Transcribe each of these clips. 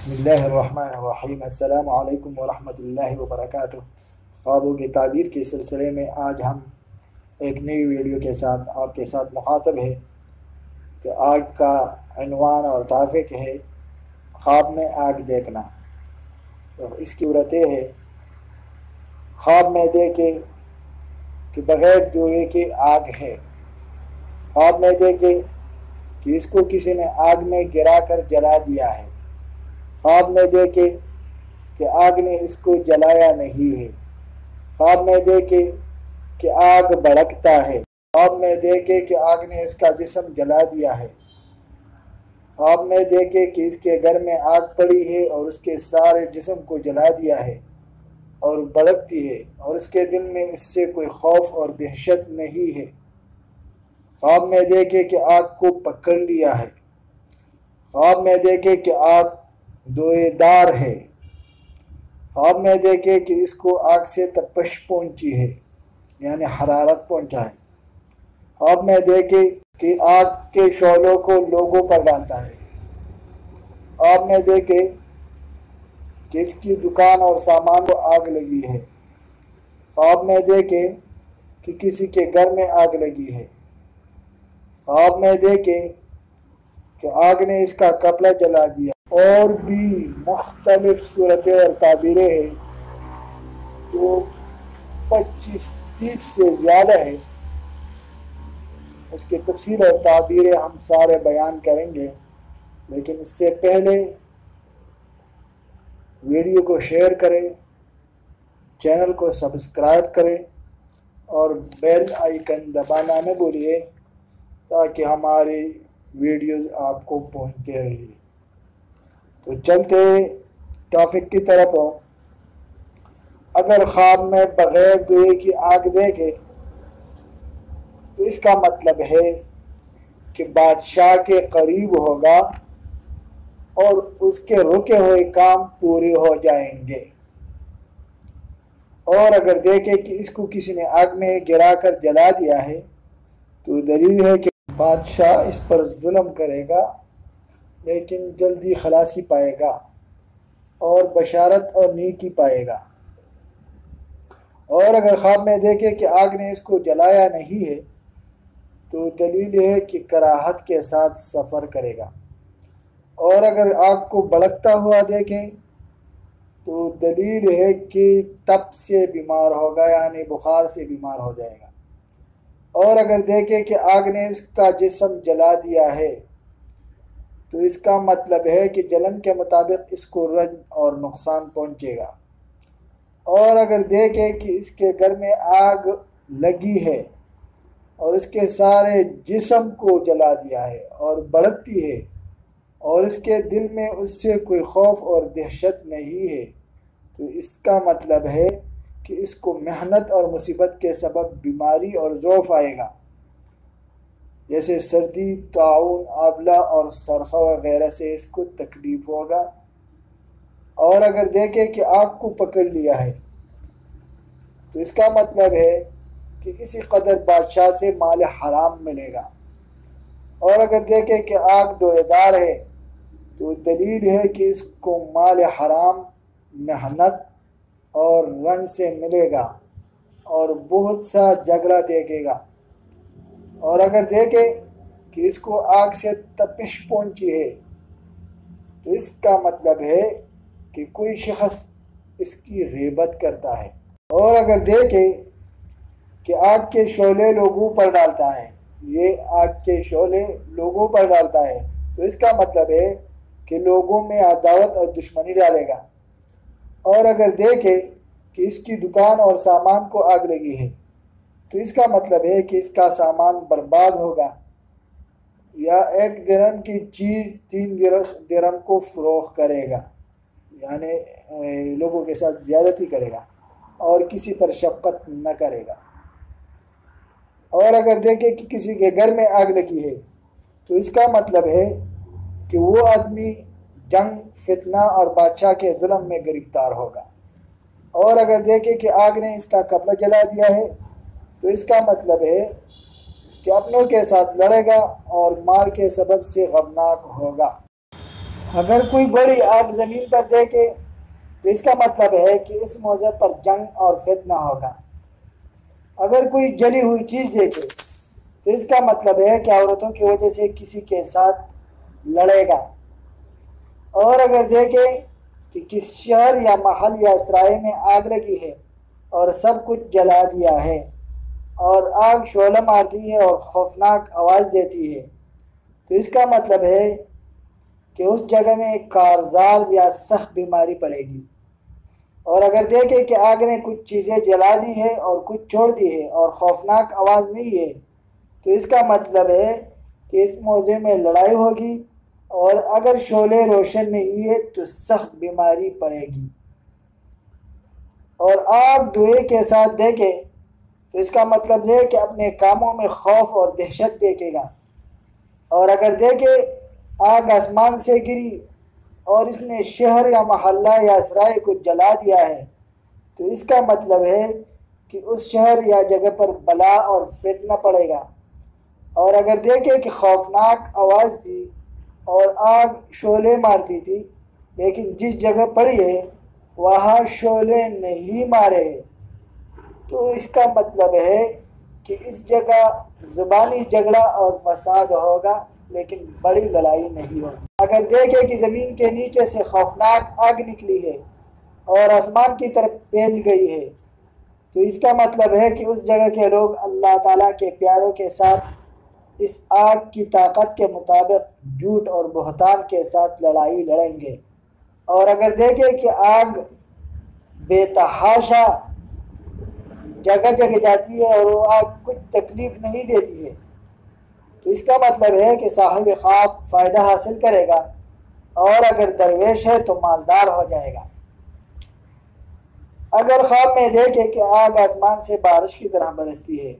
بسم اللہ الرحمن الرحیم۔ السلام علیکم ورحمۃ اللہ وبرکاتہ۔ خوابوں کی تعبیر کے سلسلے میں آج ہم ایک نئی ویڈیو کے ساتھ آپ کے ساتھ مخاطب ہے کہ آج کا عنوان اور ٹاپک ہے خواب میں آگ دیکھنا۔ تو اس کی صورت یہ ہے، خواب میں دیکھے کہ بغیر دھوئے کے آگ ہے، خواب میں دیکھے کہ اس کو کسی نے آگ میں گرا کر جلا دیا ہے، خواب میں دیکھے کہ آگ نے اس کو جلایا نہیں ہے، خواب میں دیکھے کہ آگ بھڑکتا ہے، خواب میں دیکھے کہ آگ نے اس کا جسم جلا دیا ہے، خواب میں دیکھے کہ اس کے گھر میں آگ پڑی ہے اور اس کے سارے جسم کو جلا دیا ہے اور بھڑکتی ہے اور اس کے دل میں اس سے کوئی خوف اور دہشت نہیں ہے، خواب میں دیکھے کہ آگ کو پکڑ لیا ہے، خواب میں دیکھے کہ آگ دوئے دار ہے، خواب میں دیکھے کہ اس کو آگ سے تپش پہنچی ہے یعنی حرارت پہنچا ہے، خواب میں دیکھے کہ آگ کے شعلوں کو لوگوں پر ڈالتا ہے، خواب میں دیکھے کہ اس کی دکان اور سامان کو آگ لگی ہے، خواب میں دیکھے کہ کسی کے گھر میں آگ لگی ہے، خواب میں دیکھے کہ آگ نے اس کا کپڑا جلا دیا، اور بھی مختلف صورتیں اور تعبیریں ہیں جو 25-30 سے زیادہ ہے۔ اس کی تفصیل اور تعبیریں ہم سارے بیان کریں گے، لیکن اس سے پہلے ویڈیو کو شیئر کریں، چینل کو سبسکرائب کریں اور بیل آئیکن دبانا نہ بھولیے تاکہ ہماری ویڈیوز آپ کو پہنچتے رہیں۔ تو چلتے ٹاپک کی طرف ہو۔ اگر خواب میں بغیر دھوئے کی آگ دیکھے تو اس کا مطلب ہے کہ بادشاہ کے قریب ہوگا اور اس کے رکے ہوئے کام پورے ہو جائیں گے، اور اگر دیکھے کہ اس کو کسی نے آگ میں گرا کر جلا دیا ہے تو دلیل ہے کہ بادشاہ اس پر ظلم کرے گا لیکن جلدی خلاصی پائے گا اور بشارت اور نیکی پائے گا، اور اگر خواب میں دیکھے کہ آگ نے اس کو جلایا نہیں ہے تو دلیل ہے کہ کراہت کے ساتھ سفر کرے گا، اور اگر آگ کو بھڑکتا ہوا دیکھے تو دلیل ہے کہ تپ سے بیمار ہوگا یعنی بخار سے بیمار ہو جائے گا، اور اگر دیکھے کہ آگ نے اس کا جسم جلا دیا ہے تو اس کا مطلب ہے کہ جلن کے مطابق اس کو رنج اور نقصان پہنچے گا، اور اگر دیکھے کہ اس کے گھر میں آگ لگی ہے اور اس کے سارے جسم کو جلا دیا ہے اور بھڑکتی ہے اور اس کے دل میں اس سے کوئی خوف اور دہشت نہیں ہے تو اس کا مطلب ہے کہ اس کو محنت اور مصیبت کے سبب بیماری اور ضعف آئے گا، جیسے سردی، طاعون، آبلہ اور سرخہ وغیرہ سے اس کو تکلیف ہوگا، اور اگر دیکھے کہ آگ کو پکڑ لیا ہے تو اس کا مطلب ہے کہ اسی قدر بادشاہ سے مال حرام ملے گا، اور اگر دیکھے کہ آگ دوئے دار ہے تو دلیل ہے کہ اس کو مال حرام، محنت اور رنج سے ملے گا اور بہت سا جھگڑا دیکھے گا، اور اگر دیکھے کہ اس کو آگ سے تپش پہنچی ہے تو اس کا مطلب ہے کہ کوئی شخص اس کی غیبت کرتا ہے، اور اگر دیکھے کہ آگ کے شعلے لوگوں پر ڈالتا ہے، یہ آگ کے شعلے لوگوں پر ڈالتا ہے تو اس کا مطلب ہے کہ لوگوں میں عداوت اور دشمنی ڈالے گا، اور اگر دیکھے کہ اس کی دکان اور سامان کو آگ لگی ہے تو اس کا مطلب ہے کہ اس کا سامان برباد ہوگا، یا 1 درہم کی چیز 3 درہم کو فروخت کرے گا یعنی لوگوں کے ساتھ زیادتی کرے گا اور کسی پر شفقت نہ کرے گا، اور اگر دیکھے کہ کسی کے گھر میں آگ لگی ہے تو اس کا مطلب ہے کہ وہ آدمی جنگ، فتنہ اور بادشاہ کے ظلم میں گرفتار ہوگا، اور اگر دیکھے کہ آگ نے اس کا کپڑا جلا دیا ہے تو اس کا مطلب ہے کہ اپنوں کے ساتھ لڑے گا اور مال کے سبب سے غمناک ہوگا۔ اگر کوئی بڑی آگ زمین پر دیکھے تو اس کا مطلب ہے کہ اس موضوع پر جنگ اور فتنہ ہوگا۔ اگر کوئی جلی ہوئی چیز دیکھے تو اس کا مطلب ہے کہ عورتوں کی وجہ سے کسی کے ساتھ لڑے گا۔ اور اگر دیکھے کہ کس شہر یا محل یا اسرائیل میں آگ لگی ہے اور سب کچھ جلا دیا ہے اور آگ شعلہ مارتی ہے اور خوفناک آواز دیتی ہے تو اس کا مطلب ہے کہ اس جگہ میں ایک کارزار یا سخت بیماری پڑے گی۔ اور اگر دیکھیں کہ آگ نے کچھ چیزیں جلا دی ہے اور کچھ چھوڑ دی ہے اور خوفناک آواز نہیں ہے تو اس کا مطلب ہے کہ اس موضوع میں لڑائی ہوگی، اور اگر شعلے روشن نہیں ہے تو سخت بیماری پڑے گی۔ اور آگ دھوئے کے ساتھ دیکھے تو اس کا مطلب ہے کہ اپنے کاموں میں خوف اور دہشت دیکھے گا۔ اور اگر دیکھے آگ آسمان سے گری اور اس نے شہر یا محلہ یا اسرائیل کو جلا دیا ہے تو اس کا مطلب ہے کہ اس شہر یا جگہ پر بلا اور فتنہ پڑے گا۔ اور اگر دیکھے کہ خوفناک آواز تھی اور آگ شعلے مارتی تھی، لیکن جس جگہ پڑی ہے وہاں شعلے نہیں مارے تو اس کا مطلب ہے کہ اس جگہ زبانی جھگڑا اور فساد ہوگا، لیکن بڑی لڑائی نہیں ہوگی۔ اگر دیکھے کہ زمین کے نیچے سے خوفناک آگ نکلی ہے اور آسمان کی طرف پھیل گئی ہے تو اس کا مطلب ہے کہ اس جگہ کے لوگ اللہ تعالیٰ کے پیاروں کے ساتھ اس آگ کی طاقت کے مطابق جھوٹ اور بہتان کے ساتھ لڑائی لڑیں گے۔ اور اگر دیکھیں کہ آگ بے تحاشا جگہ جگہ جاتی ہے اور وہ آگ کچھ تکلیف نہیں دیتی ہے تو اس کا مطلب ہے کہ صاحب خواب فائدہ حاصل کرے گا، اور اگر درویش ہے تو مالدار ہو جائے گا۔ اگر خواب میں دیکھے کہ آگ آسمان سے بارش کی طرح برستی ہے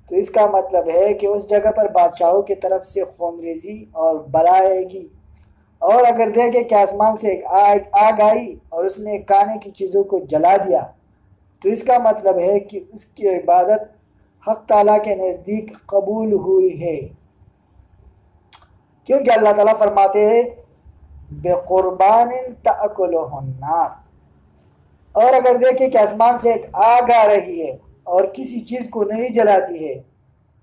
تو اس کا مطلب ہے کہ اس جگہ پر بادشاہوں کی طرف سے خونریزی اور بلا آئے گی۔ اور اگر دیکھے کہ آسمان سے ایک آگ آئی اور اس نے کھانے کی چیزوں کو جلا دیا تو اس کا مطلب ہے کہ اس کی عبادت حق تعالیٰ کے نزدیک قبول ہوئی ہے، کیونکہ اللہ تعالیٰ فرماتے ہیں بِقُرْبَانٍ تَأْكُلُهُ النَّارُ۔ اور اگر دیکھیں کہ آسمان سے ایک آگ آ رہی ہے اور کسی چیز کو نہیں جلاتی ہے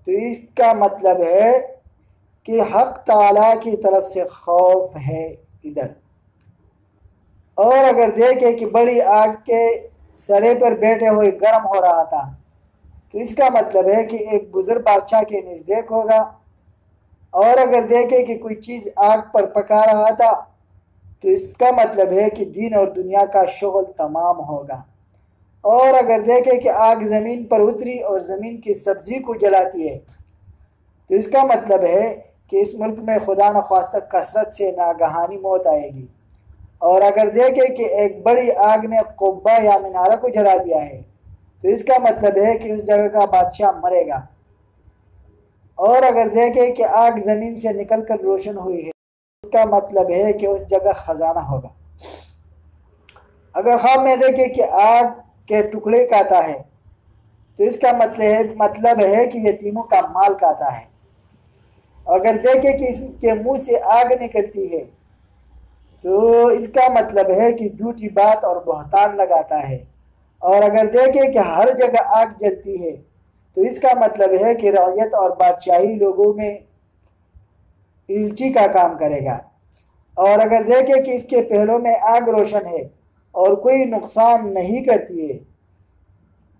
تو اس کا مطلب ہے کہ حق تعالیٰ کی طرف سے خوف ہے ادھر۔ اور اگر دیکھیں کہ بڑی آگ کے سرے پر بیٹھے ہوئے گرم ہو رہا تھا تو اس کا مطلب ہے کہ ایک بزرگ بادشاہ کے نزدیک ہوگا۔ اور اگر دیکھیں کہ کوئی چیز آگ پر پکا رہا تھا تو اس کا مطلب ہے کہ دین اور دنیا کا شغل تمام ہوگا۔ اور اگر دیکھیں کہ آگ زمین پر اتری اور زمین کی سبزی کو جلاتی ہے تو اس کا مطلب ہے کہ اس ملک میں خدا نخواستہ کثرت سے ناگہانی موت آئے گی۔ اور اگر دیکھیں کہ ایک بڑی آگ نے قبہ یا مینارہ کو جلا دیا ہے تو اس کا مطلب ہے کہ اس جگہ کا بادشاہ مرے گا۔ اور اگر دیکھیں کہ آگ زمین سے نکل کر روشن ہوئی ہے اس کا مطلب ہے کہ اس جگہ خزانہ ہوگا۔ اگر خواب میں دیکھیں کہ آگ کے ٹکڑے کاتا ہے تو اس کا مطلب ہے کہ یتیموں کا مال کاتا ہے۔ اگر دیکھیں کہ اس کے منہ سے آگ نکلتی ہے تو اس کا مطلب ہے کہ جھوٹی بات اور بہتان لگاتا ہے۔ اور اگر دیکھیں کہ ہر جگہ آگ جلتی ہے تو اس کا مطلب ہے کہ رعیت اور بادشاہی لوگوں میں الچی کا کام کرے گا۔ اور اگر دیکھیں کہ اس کے پہلوں میں آگ روشن ہے اور کوئی نقصان نہیں کرتی ہے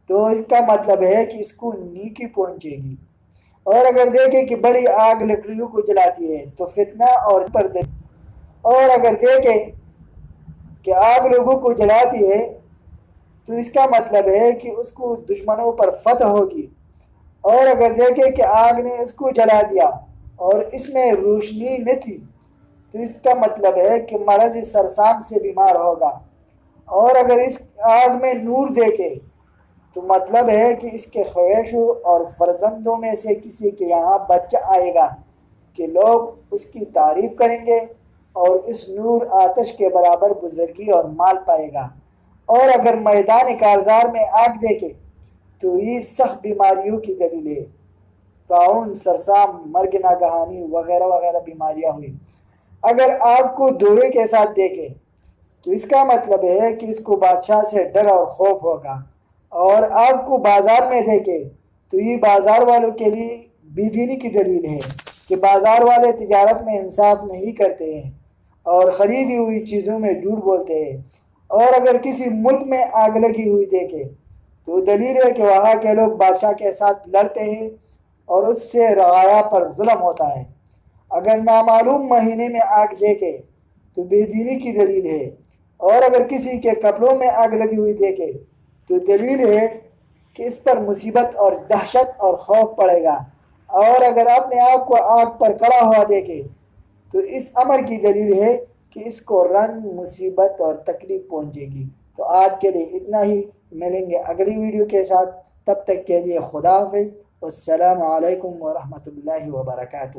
تو اس کا مطلب ہے کہ اس کو نیکی پہنچے گی۔ اور اگر دیکھیں کہ بڑی آگ لکڑیوں کو جلاتی ہے تو فتنہ اور پردے۔ اور اگر دیکھیں کہ آگ لوگوں کو جلاتی ہے تو اس کا مطلب ہے کہ اس کو دشمنوں پر فتح ہوگی۔ اور اگر دیکھیں کہ آگ نے اس کو جلا دیا اور اس میں روشنی نہ تھی تو اس کا مطلب ہے کہ مرض سرسام سے بیمار ہوگا۔ اور اگر اس آگ میں نور دیکھے تو مطلب ہے کہ اس کے خواہشوں اور فرزندوں میں سے کسی کے یہاں بچہ آئے گا کہ لوگ اس کی تعریف کریں گے، اور اس نور آتش کے برابر بزرگی اور مال پائے گا۔ اور اگر میدان کارزار میں آگ دیکھے تو یہ سخت بیماریوں کی دلیل ہے، طاعون، سرسام، مرگ ناگہانی وغیرہ وغیرہ بیماریاں ہوئی۔ اگر آگ کو دورے کے ساتھ دیکھے تو اس کا مطلب ہے کہ اس کو بادشاہ سے ڈر اور خوف ہوگا، اور آگ کو بازار میں دیکھے تو یہ بازار والوں کے لیے بے دینی کی دلیل ہے کہ بازار والے تجارت میں انصاف نہیں کرتے ہیں اور خریدی ہوئی چیزوں میں جھوٹ بولتے ہیں۔ اور اگر کسی ملک میں آگ لگی ہوئی دیکھے تو دلیل ہے کہ وہاں کے لوگ بادشاہ کے ساتھ لڑتے ہیں اور اس سے رعایا پر ظلم ہوتا ہے۔ اگر نامعلوم مہینے میں آگ دیکھے تو بے دینی کی دلیل ہے، اور اگر کسی کے کپڑوں میں آگ لگی ہوئی دیکھے تو دلیل ہے کہ اس پر مصیبت اور دہشت اور خوف پڑے گا، اور اگر اپنے آپ کو آگ پر کڑا ہوا دیکھے تو اس امر کی دلیل ہے کہ اس کو رنج، مصیبت اور تکلیف پہنچے گی۔ تو آج کے لیے اتنا ہی، ملیں گے اگلی ویڈیو کے ساتھ، تب تک کے لیے خدا حافظ، والسلام علیکم ورحمۃ اللہ وبرکاتہ۔